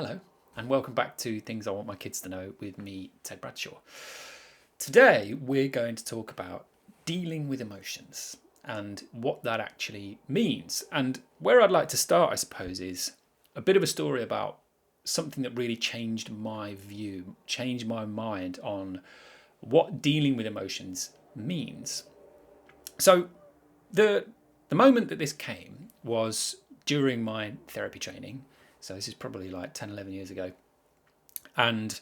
Hello, and welcome back to Things I Want My Kids to Know with me, Ted Bradshaw. Today, we're going to talk about dealing with emotions and what that actually means. And where I'd like to start, I suppose, is a bit of a story about something that really changed my view, changed my mind on what dealing with emotions means. So, the moment that this came was during my therapy training. So this is probably like 10, 11 years ago. And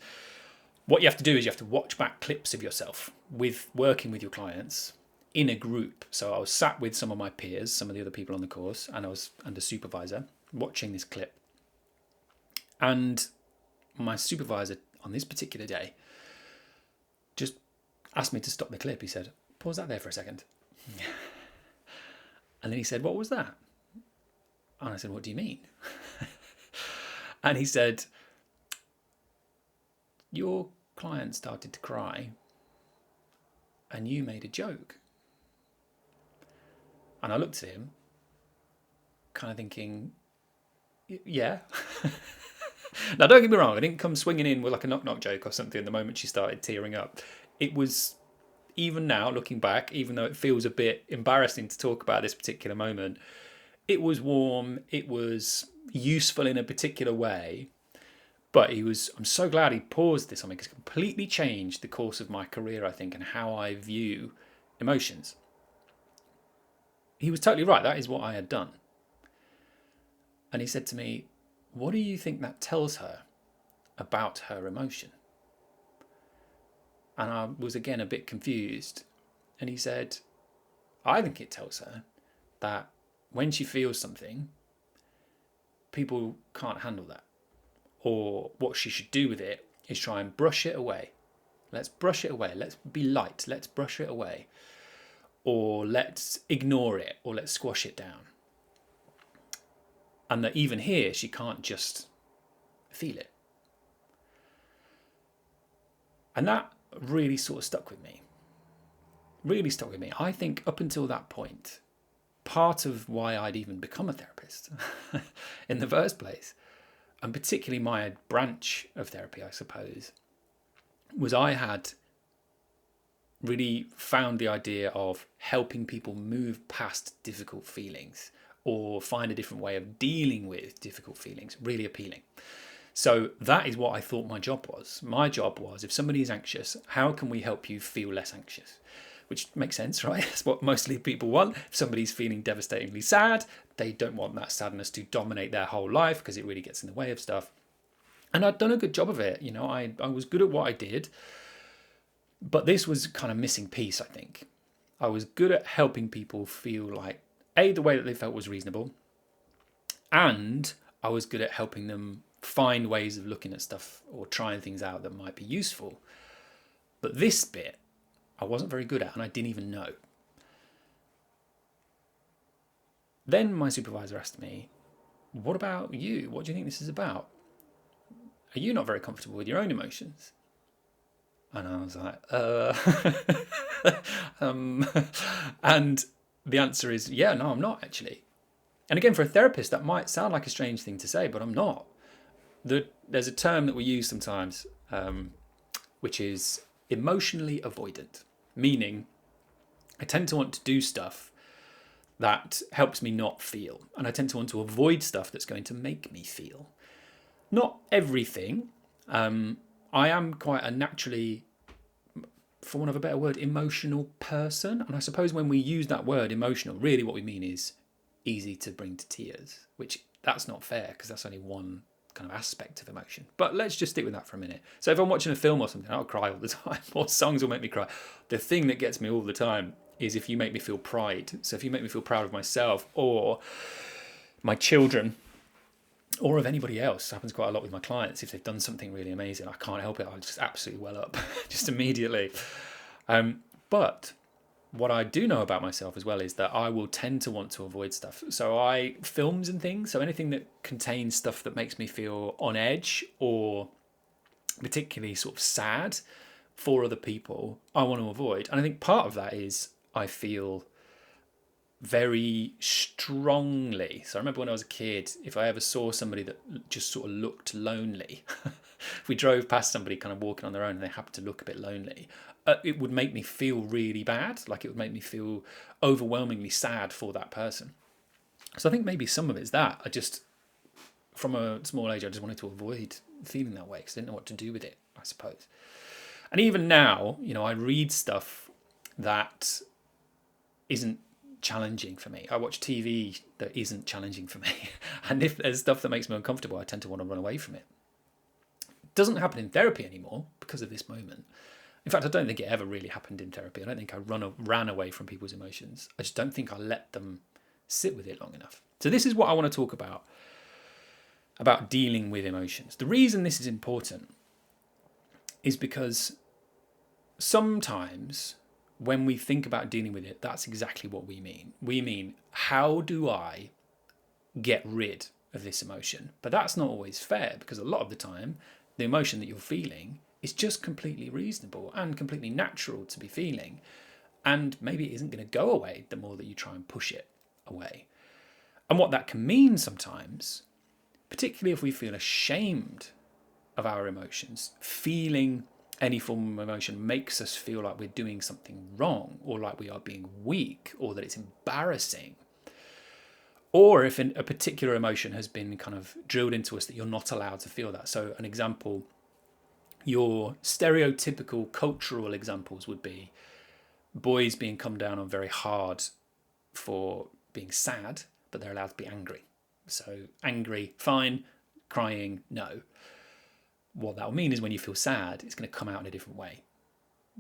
what you have to do is you have to watch back clips of yourself with working with your clients in a group. So I was sat with some of my peers, some of the other people on the course, and I was under supervisor watching this clip. And my supervisor on this particular day just asked me to stop the clip. He said, "Pause that there for a second." And then he said, "What was that?" And I said, "What do you mean?" And he said, "Your client started to cry and you made a joke." And I looked at him, kind of thinking, yeah. Now, don't get me wrong, I didn't come swinging in with like a knock-knock joke or something the moment she started tearing up. It was, even now, looking back, even though it feels a bit embarrassing to talk about this particular moment, it was warm, it was useful in a particular way. But I'm so glad he paused this on me because it completely changed the course of my career, I think, and how I view emotions. He was totally right. That is what I had done. And he said to me, "What do you think that tells her about her emotion?" And I was again a bit confused. And he said, "I think it tells her that when she feels something, people can't handle that. Or what she should do with it is try and brush it away. Let's brush it away. Let's be light. Let's brush it away. Or let's ignore it. Or let's squash it down. And that even here, she can't just feel it." And that really sort of stuck with me. Really stuck with me. I think up until that point, part of why I'd even become a therapist in the first place, and particularly my branch of therapy, I suppose, was I had really found the idea of helping people move past difficult feelings or find a different way of dealing with difficult feelings really appealing. So that is what I thought my job was. My job was, if somebody is anxious, how can we help you feel less anxious? Which makes sense, right? That's what mostly people want. If somebody's feeling devastatingly sad, they don't want that sadness to dominate their whole life because it really gets in the way of stuff. And I'd done a good job of it. You know, I was good at what I did. But this was kind of missing piece, I think. I was good at helping people feel like, A, the way that they felt was reasonable. And I was good at helping them find ways of looking at stuff or trying things out that might be useful. But this bit, I wasn't very good at, and I didn't even know. Then my supervisor asked me, "What about you? What do you think this is about? Are you not very comfortable with your own emotions?" And I was like, and the answer is, yeah, no, I'm not actually. And again, for a therapist, that might sound like a strange thing to say, but I'm not. There's a term that we use sometimes, which is emotionally avoidant, meaning I tend to want to do stuff that helps me not feel, and I tend to want to avoid stuff that's going to make me feel. Not everything. I am quite a naturally, for want of a better word, emotional person. And I suppose when we use that word emotional, really what we mean is easy to bring to tears, which that's not fair because that's only one kind of aspect of emotion. But let's just stick with that for a minute. So if I'm watching a film or something, I'll cry all the time, or songs will make me cry. The thing that gets me all the time is if you make me feel pride. So if you make me feel proud of myself or my children, or of anybody else. It happens quite a lot with my clients. If they've done something really amazing, I can't help it. I'll just absolutely well up just immediately. But what I do know about myself as well is that I will tend to want to avoid stuff. So films and things, so anything that contains stuff that makes me feel on edge or particularly sort of sad for other people, I want to avoid. And I think part of that is I feel very strongly. So I remember when I was a kid, if I ever saw somebody that just sort of looked lonely, if we drove past somebody kind of walking on their own and they happened to look a bit lonely, it would make me feel really bad. Like it would make me feel overwhelmingly sad for that person. So I think maybe some of it's that. I just, from a small age, I just wanted to avoid feeling that way because I didn't know what to do with it, I suppose. And even now, I read stuff that isn't challenging for me. I watch TV that isn't challenging for me. And if there's stuff that makes me uncomfortable, I tend to want to run away from it. It doesn't happen in therapy anymore because of this moment. In fact, I don't think it ever really happened in therapy. I don't think I ran away from people's emotions. I just don't think I let them sit with it long enough. So this is what I want to talk about dealing with emotions. The reason this is important is because sometimes when we think about dealing with it, that's exactly what we mean. We mean, how do I get rid of this emotion? But that's not always fair because a lot of the time, the emotion that you're feeling is just completely reasonable and completely natural to be feeling. And maybe it isn't going to go away the more that you try and push it away. And what that can mean sometimes, particularly if we feel ashamed of our emotions, feeling any form of emotion makes us feel like we're doing something wrong or like we are being weak or that it's embarrassing. Or if a particular emotion has been kind of drilled into us that you're not allowed to feel that. So an example, your stereotypical cultural examples would be boys being come down on very hard for being sad, but they're allowed to be angry. So angry, fine, crying, no. What that'll mean is when you feel sad, it's going to come out in a different way.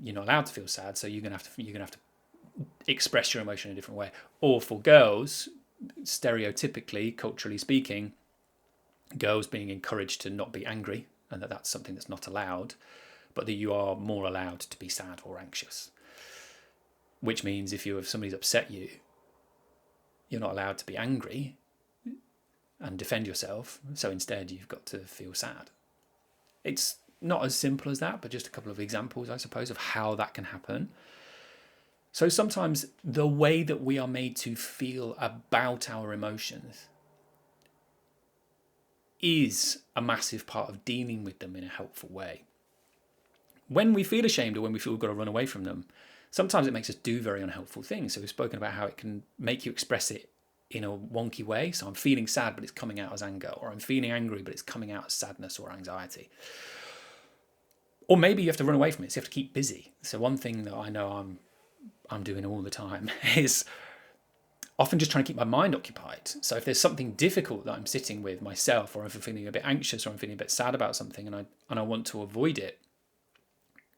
You're not allowed to feel sad, so you're going to have to express your emotion in a different way. Or for girls, stereotypically, culturally speaking, girls being encouraged to not be angry, and that's something that's not allowed, but that you are more allowed to be sad or anxious. Which means if somebody's upset you, you're not allowed to be angry and defend yourself. So instead, you've got to feel sad. It's not as simple as that, but just a couple of examples, I suppose, of how that can happen. So sometimes the way that we are made to feel about our emotions is a massive part of dealing with them in a helpful way. When we feel ashamed or when we feel we've got to run away from them, sometimes it makes us do very unhelpful things. So we've spoken about how it can make you express it in a wonky way. So I'm feeling sad, but it's coming out as anger, or I'm feeling angry, but it's coming out as sadness or anxiety. Or maybe you have to run away from it. So you have to keep busy. So one thing that I know I'm doing all the time is often just trying to keep my mind occupied. So if there's something difficult that I'm sitting with myself, or if I'm feeling a bit anxious, or I'm feeling a bit sad about something, and I want to avoid it,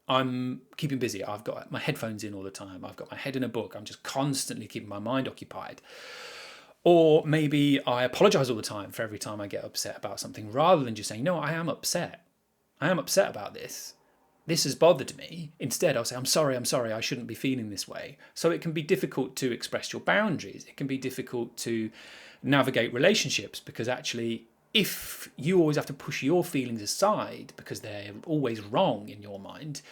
I'm keeping busy. I've got my headphones in all the time. I've got my head in a book. I'm just constantly keeping my mind occupied. Or maybe I apologize all the time for every time I get upset about something, rather than just saying, no, I am upset. I am upset about this. This has bothered me. Instead, I'll say, I'm sorry, I shouldn't be feeling this way. So it can be difficult to express your boundaries. It can be difficult to navigate relationships because actually, if you always have to push your feelings aside because they're always wrong in your mind,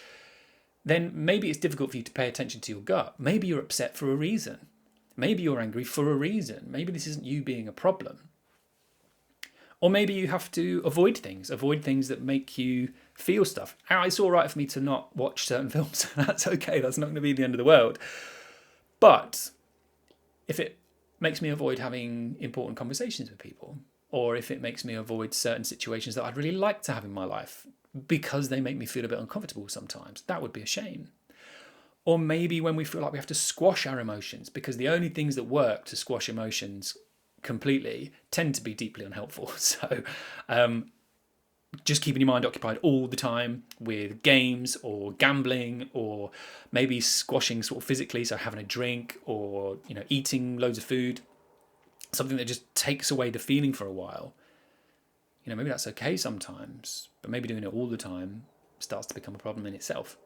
then maybe it's difficult for you to pay attention to your gut. Maybe you're upset for a reason. Maybe you're angry for a reason. Maybe this isn't you being a problem. Or maybe you have to avoid things that make you feel stuff. It's all right for me to not watch certain films. That's okay. That's not going to be the end of the world. But if it makes me avoid having important conversations with people, or if it makes me avoid certain situations that I'd really like to have in my life because they make me feel a bit uncomfortable sometimes, that would be a shame. Or maybe when we feel like we have to squash our emotions, because the only things that work to squash emotions completely tend to be deeply unhelpful. So just keeping your mind occupied all the time with games or gambling, or maybe squashing sort of physically, so having a drink or eating loads of food, something that just takes away the feeling for a while. Maybe that's okay sometimes, but maybe doing it all the time starts to become a problem in itself.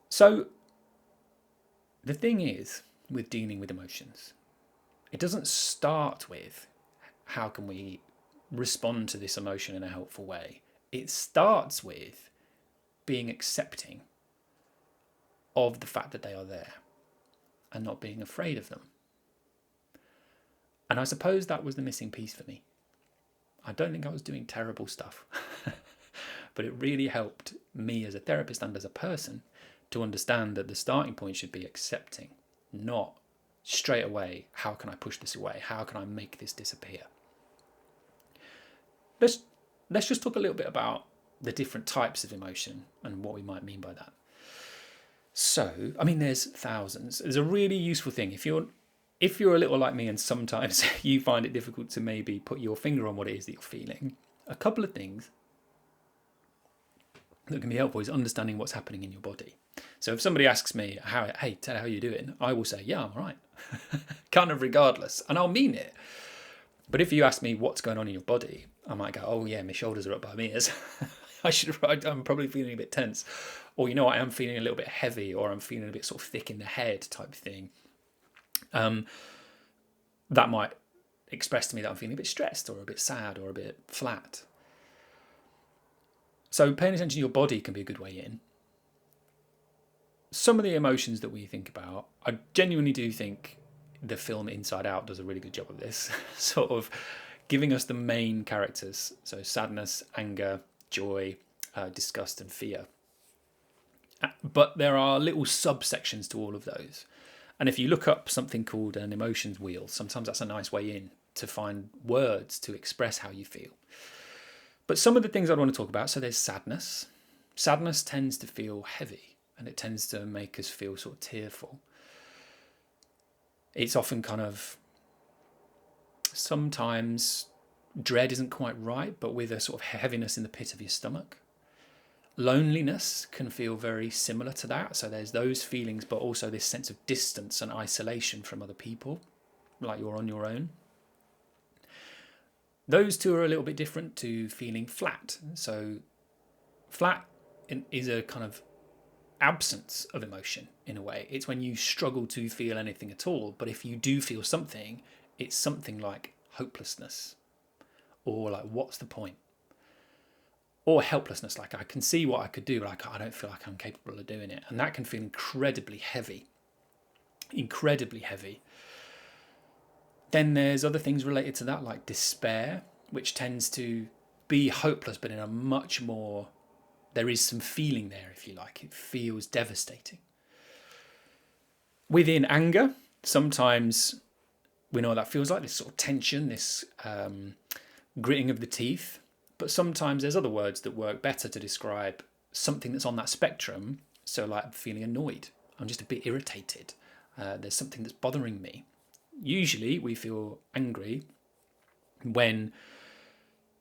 So the thing is, with dealing with emotions, it doesn't start with how can we respond to this emotion in a helpful way. It starts with being accepting of the fact that they are there. and not being afraid of them. And I suppose that was the missing piece for me. I don't think I was doing terrible stuff, but it really helped me as a therapist and as a person to understand that the starting point should be accepting, not straight away, how can I push this away? How can I make this disappear? Let's just talk a little bit about the different types of emotion and what we might mean by that. So, I mean, there's thousands. There's a really useful thing. If you're a little like me and sometimes you find it difficult to maybe put your finger on what it is that you're feeling, a couple of things that can be helpful is understanding what's happening in your body. So if somebody asks me, hey, Ted, how are you doing? I will say, yeah, I'm all right. Kind of regardless. And I'll mean it. But if you ask me what's going on in your body, I might go, oh yeah, my shoulders are up by my ears. I'm probably feeling a bit tense. Or, you know what, I am feeling a little bit heavy, or I'm feeling a bit sort of thick in the head type thing. That might express to me that I'm feeling a bit stressed or a bit sad or a bit flat. So paying attention to your body can be a good way in. Some of the emotions that we think about, I genuinely do think the film Inside Out does a really good job of this, sort of giving us the main characters. So sadness, anger, joy, disgust and fear. But there are little subsections to all of those. And if you look up something called an emotions wheel, sometimes that's a nice way in to find words to express how you feel. But some of the things I want to talk about, so there's sadness. Sadness tends to feel heavy and it tends to make us feel sort of tearful. It's often kind of, sometimes dread isn't quite right, but with a sort of heaviness in the pit of your stomach. Loneliness can feel very similar to that. So there's those feelings, but also this sense of distance and isolation from other people, like you're on your own. Those two are a little bit different to feeling flat. So flat is a kind of absence of emotion in a way. It's when you struggle to feel anything at all. But if you do feel something, it's something like hopelessness or like, what's the point? Or helplessness, like I can see what I could do, but I don't feel like I'm capable of doing it. And that can feel incredibly heavy. Incredibly heavy. Then there's other things related to that, like despair, which tends to be hopeless, but in a much more, there is some feeling there, if you like. It feels devastating. Within anger, sometimes we know what that feels like, this sort of tension, this gritting of the teeth. But sometimes there's other words that work better to describe something that's on that spectrum. So like I'm feeling annoyed. I'm just a bit irritated. There's something that's bothering me. Usually we feel angry when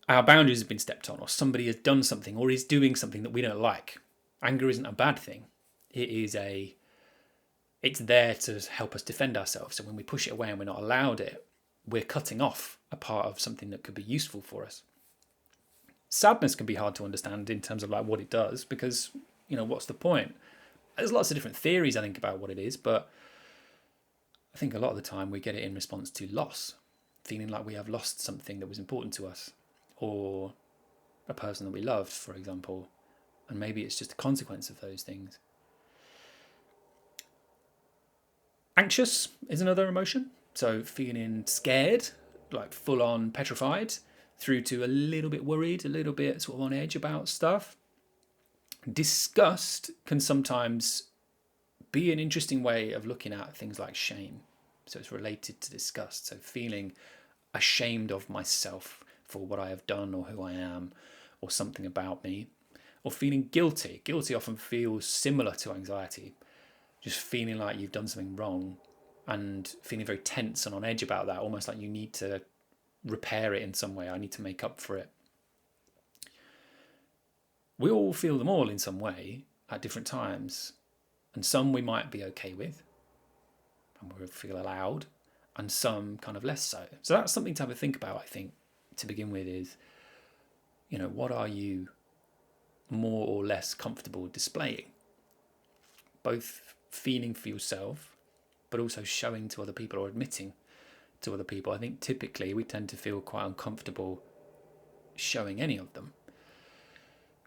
our boundaries have been stepped on or somebody has done something or is doing something that we don't like. Anger isn't a bad thing. It's there to help us defend ourselves. So when we push it away and we're not allowed it, we're cutting off a part of something that could be useful for us. Sadness can be hard to understand in terms of like what it does because, you know, what's the point? There's lots of different theories, I think, about what it is, but I think a lot of the time we get it in response to loss, feeling like we have lost something that was important to us or a person that we loved, for example, and maybe it's just a consequence of those things. Anxious is another emotion, so feeling scared, like full on petrified, through to a little bit worried, a little bit sort of on edge about stuff. Disgust can sometimes be an interesting way of looking at things like shame. So it's related to disgust. So feeling ashamed of myself for what I have done or who I am or something about me. Or feeling guilty. Guilty often feels similar to anxiety. Just feeling like you've done something wrong and feeling very tense and on edge about that, almost like you need to repair it in some way. I need to make up for it. We all feel them all in some way at different times, and some we might be okay with and we feel allowed, and some kind of less so. So that's something to have a think about, I think, to begin with is, you know, what are you more or less comfortable displaying? Both feeling for yourself, but also showing to other people or admitting to other people. I think typically we tend to feel quite uncomfortable showing any of them,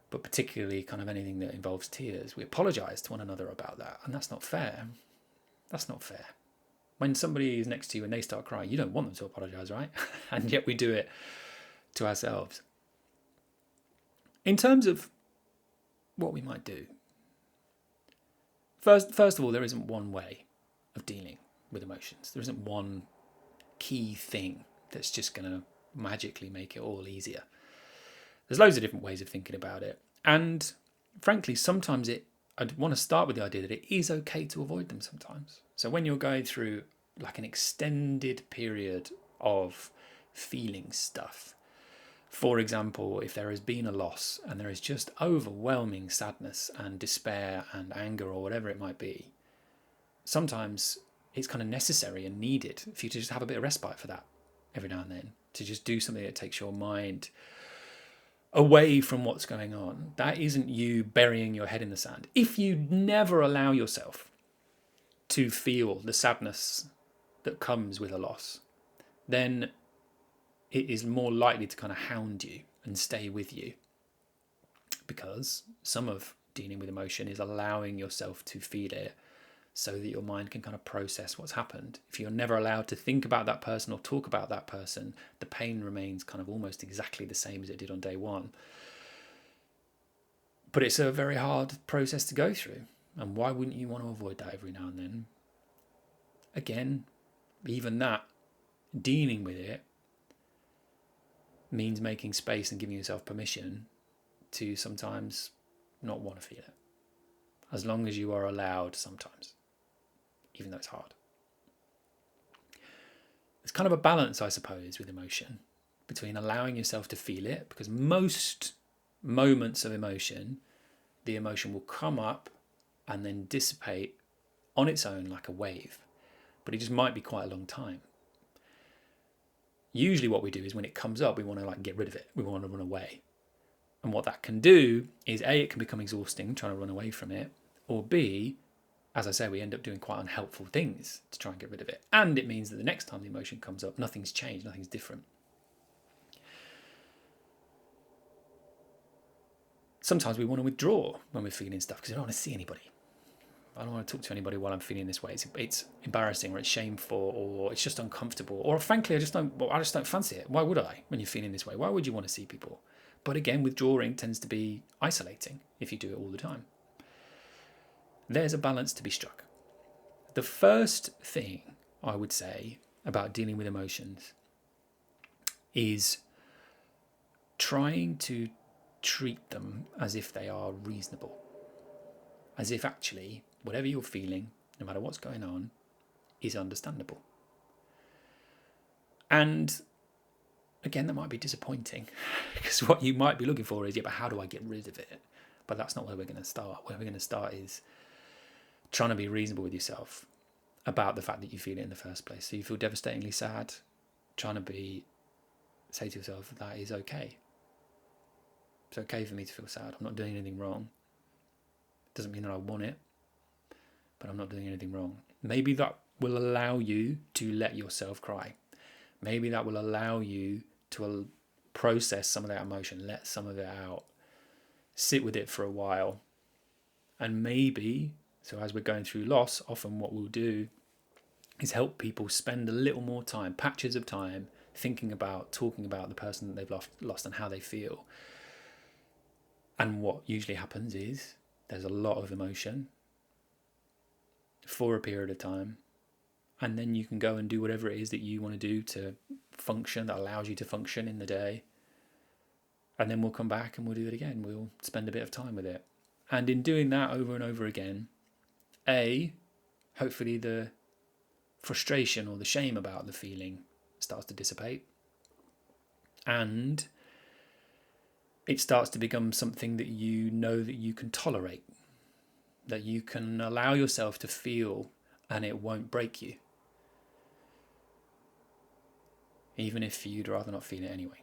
but particularly kind of anything that involves tears. We apologise to one another about that, and that's not fair. That's not fair. When somebody is next to you and they start crying, you don't want them to apologise, right? And yet we do it to ourselves. In terms of what we might do, first of all, there isn't one way of dealing with emotions. There isn't one key thing that's just going to magically make it all easier. There's loads of different ways of thinking about it. And frankly, sometimes I'd want to start with the idea that it is okay to avoid them sometimes. So when you're going through like an extended period of feeling stuff, for example, if there has been a loss and there is just overwhelming sadness and despair and anger or whatever it might be, sometimes it's kind of necessary and needed for you to just have a bit of respite for that every now and then, to just do something that takes your mind away from what's going on. That isn't you burying your head in the sand. If you never allow yourself to feel the sadness that comes with a loss, then it is more likely to kind of hound you and stay with you, because some of dealing with emotion is allowing yourself to feel it so that your mind can kind of process what's happened. If you're never allowed to think about that person or talk about that person, the pain remains kind of almost exactly the same as it did on day one. But it's a very hard process to go through. And why wouldn't you want to avoid that every now and then? Again, even that, dealing with it means making space and giving yourself permission to sometimes not want to feel it, as long as you are allowed sometimes, even though it's hard. It's kind of a balance, I suppose, with emotion, between allowing yourself to feel it, because most moments of emotion, the emotion will come up and then dissipate on its own like a wave, but it just might be quite a long time. Usually what we do is when it comes up, we want to get rid of it. We want to run away. And what that can do is A, it can become exhausting trying to run away from it, or B, as I say, we end up doing quite unhelpful things to try and get rid of it. And it means that the next time the emotion comes up, nothing's changed, nothing's different. Sometimes we want to withdraw when we're feeling stuff because we don't want to see anybody. I don't want to talk to anybody while I'm feeling this way. It's embarrassing, or it's shameful, or it's just uncomfortable, or frankly, I just don't fancy it. Why would I when you're feeling this way? Why would you want to see people? But again, withdrawing tends to be isolating if you do it all the time. There's a balance to be struck. The first thing I would say about dealing with emotions is trying to treat them as if they are reasonable. As if actually, whatever you're feeling, no matter what's going on, is understandable. And again, that might be disappointing because what you might be looking for is, but how do I get rid of it? But that's not where we're going to start. Where we're going to start is trying to be reasonable with yourself about the fact that you feel it in the first place. So you feel devastatingly sad, trying to say to yourself, that is okay. It's okay for me to feel sad. I'm not doing anything wrong. It doesn't mean that I want it, but I'm not doing anything wrong. Maybe that will allow you to let yourself cry. Maybe that will allow you to process some of that emotion, let some of it out, sit with it for a while. And maybe, so as we're going through loss, often what we'll do is help people spend a little more time, patches of time, thinking about, talking about the person that they've lost and how they feel. And what usually happens is there's a lot of emotion for a period of time. And then you can go and do whatever it is that you want to do to function, that allows you to function in the day. And then we'll come back and we'll do it again. We'll spend a bit of time with it. And in doing that over and over again, hopefully the frustration or the shame about the feeling starts to dissipate. And it starts to become something that you know that you can tolerate, that you can allow yourself to feel, and it won't break you, even if you'd rather not feel it anyway.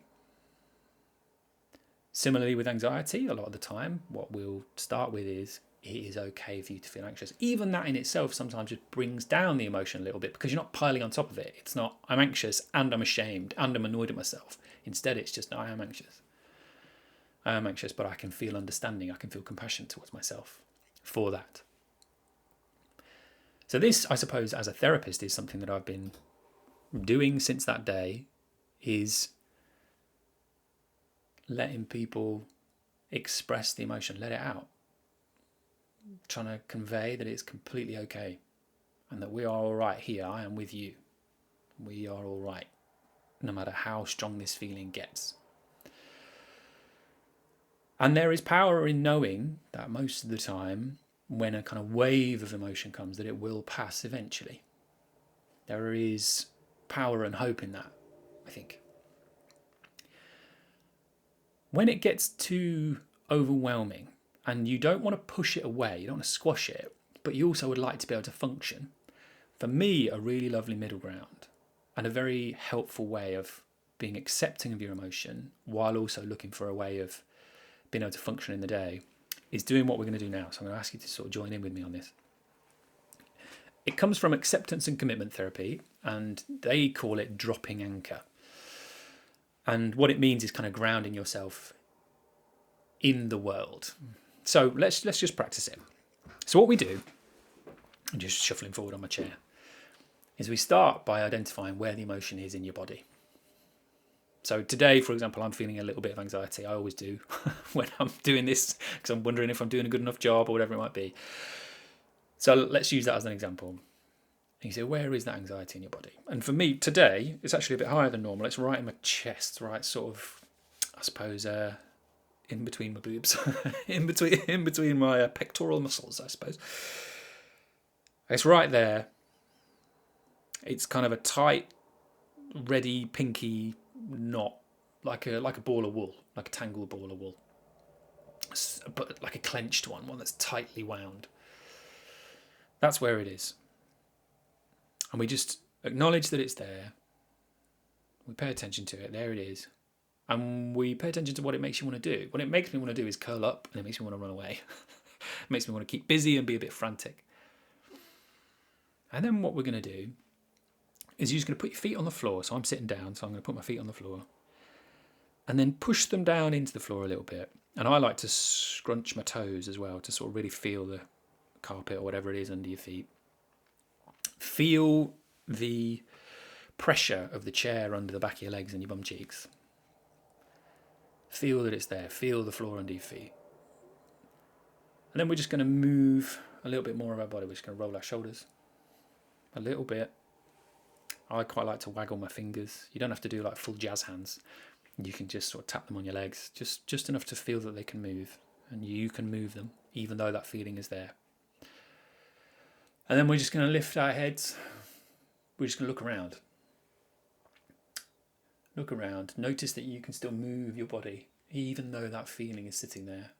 Similarly with anxiety, a lot of the time, what we'll start with is, it is okay for you to feel anxious. Even that in itself sometimes just brings down the emotion a little bit, because you're not piling on top of it. It's not, I'm anxious and I'm ashamed and I'm annoyed at myself. Instead, it's just, I am anxious. I am anxious, but I can feel understanding. I can feel compassion towards myself for that. So this, I suppose, as a therapist, is something that I've been doing since that day, is letting people express the emotion, let it out. Trying to convey that it's completely okay and that we are all right here. I am with you. We are all right, no matter how strong this feeling gets. And there is power in knowing that most of the time, when a kind of wave of emotion comes, that it will pass eventually. There is power and hope in that, I think. When it gets too overwhelming and you don't want to push it away, you don't want to squash it, but you also would like to be able to function, for me, a really lovely middle ground and a very helpful way of being accepting of your emotion while also looking for a way of being able to function in the day is doing what we're going to do now. So I'm going to ask you to sort of join in with me on this. It comes from acceptance and commitment therapy, and they call it dropping anchor. And what it means is kind of grounding yourself in the world. So let's just practice it. So what we do, I'm just shuffling forward on my chair, is we start by identifying where the emotion is in your body. So today, for example, I'm feeling a little bit of anxiety. I always do when I'm doing this because I'm wondering if I'm doing a good enough job or whatever it might be. So let's use that as an example. And you say, where is that anxiety in your body? And for me today, it's actually a bit higher than normal. It's right in my chest, right sort of, I suppose, in between my boobs, in between my pectoral muscles, I suppose. It's right there. It's kind of a tight, reddy, pinky knot, like a ball of wool, like a tangled ball of wool, but like a clenched one that's tightly wound. That's where it is. And we just acknowledge that it's there. We pay attention to it. There it is. And we pay attention to what it makes you want to do. What it makes me want to do is curl up, and it makes me want to run away. It makes me want to keep busy and be a bit frantic. And then what we're going to do is you're just going to put your feet on the floor. So I'm sitting down, so I'm going to put my feet on the floor. And then push them down into the floor a little bit. And I like to scrunch my toes as well to sort of really feel the carpet or whatever it is under your feet. Feel the pressure of the chair under the back of your legs and your bum cheeks. Feel that it's there. Feel the floor under your feet. And then we're just going to move a little bit more of our body. We're just going to roll our shoulders a little bit. I quite like to waggle my fingers. You don't have to do like full jazz hands. You can just sort of tap them on your legs, just enough to feel that they can move, and you can move them, even though that feeling is there. And then we're just going to lift our heads. We're just going to look around. Look around. Notice that you can still move your body, even though that feeling is sitting there.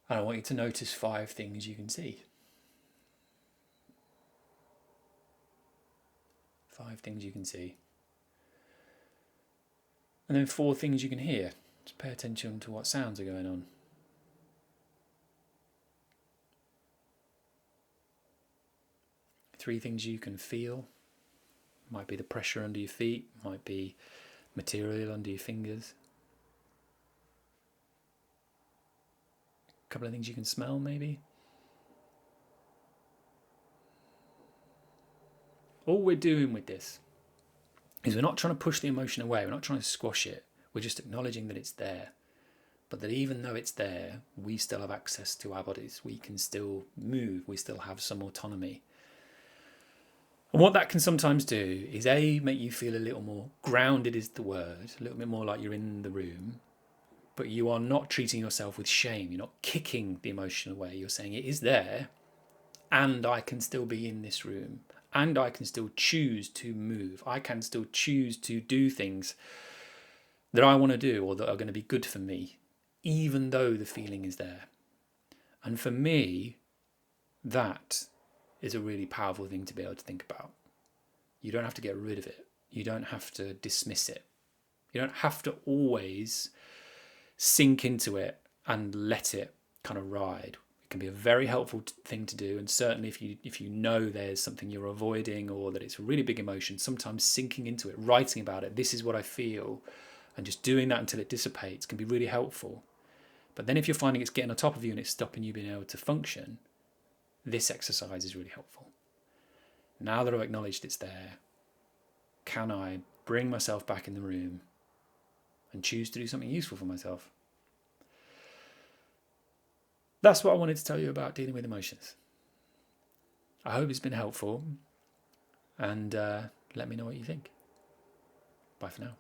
And I want you to notice 5 things you can see. 5 things you can see. And then 4 things you can hear. Just pay attention to what sounds are going on. 3 things you can feel. Might be the pressure under your feet, might be material under your fingers. A couple of things you can smell, maybe. All we're doing with this is we're not trying to push the emotion away, we're not trying to squash it, we're just acknowledging that it's there. But that even though it's there, we still have access to our bodies, we can still move, we still have some autonomy. And what that can sometimes do is make you feel a little more grounded is the word, a little bit more like you're in the room, but you are not treating yourself with shame, you're not kicking the emotion away, you're saying it is there, and I can still be in this room. And I can still choose to move. I can still choose to do things that I want to do or that are going to be good for me, even though the feeling is there. And for me, that is a really powerful thing to be able to think about. You don't have to get rid of it. You don't have to dismiss it. You don't have to always sink into it and let it kind of ride. It can be a very helpful thing to do, and certainly if you know there's something you're avoiding or that it's a really big emotion, sometimes sinking into it, writing about it, this is what I feel, and just doing that until it dissipates can be really helpful. But then if you're finding it's getting on top of you and it's stopping you being able to function, this exercise is really helpful. Now that I've acknowledged it's there, can I bring myself back in the room and choose to do something useful for myself? That's what I wanted to tell you about dealing with emotions. I hope it's been helpful, and let me know what you think. Bye for now.